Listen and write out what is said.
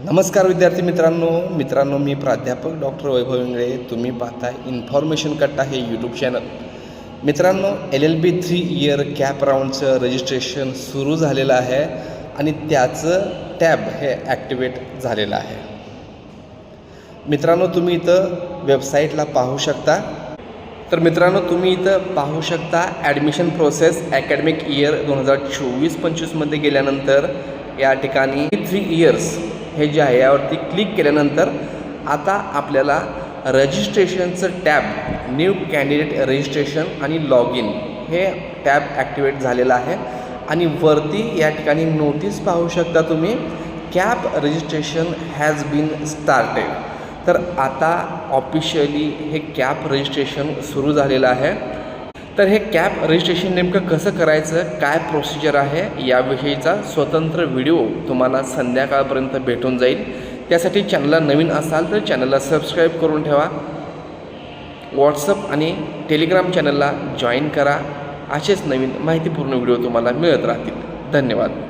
नमस्कार विद्यार्थी मित्रांनो मी प्राध्यापक डॉक्टर वैभव इंगळे. तुम्ही पाहताय इन्फॉर्मेशन कट्टा हे यूट्यूब चॅनल. मित्रांनो, LLB 3 इयर कॅप राऊंडचं रजिस्ट्रेशन सुरू झालेलं आहे आणि त्याचं टॅब हे ॲक्टिवेट झालेलं आहे. मित्रांनो, तुम्ही इथं वेबसाईटला पाहू शकता. तर मित्रांनो, तुम्ही इथं पाहू शकता ॲडमिशन प्रोसेस ॲकॅडमिक इयर 2024-25मध्ये गेल्यानंतर या ठिकाणी 3 इयर्स हे जे आहे यावरती क्लिक केल्यानंतर आता आपल्याला रजिस्ट्रेशनचं टॅब, न्यू कॅन्डिडेट रजिस्ट्रेशन आणि लॉग इन हे टॅब ॲक्टिवेट झालेलं आहे. आणि वरती या ठिकाणी नोटीस पाहू शकता तुम्ही, CAP registration has been started. तर आता ऑफिशियली हे कॅप रजिस्ट्रेशन सुरू झालेलं आहे. तर हे कॅप रजिस्ट्रेशन नेमकं कसं करायचं, काय प्रोसिजर आहे, याविषयीचा स्वतंत्र व्हिडिओ तुम्हाला संध्याकाळपर्यंत भेटून जाईल. त्यासाठी चॅनलला नवीन असाल तर चॅनलला सबस्क्राईब करून ठेवा. व्हॉट्सअप आणि टेलिग्राम चॅनलला जॉईन करा. असेच नवीन माहितीपूर्ण व्हिडिओ तुम्हाला मिळत राहतील. धन्यवाद.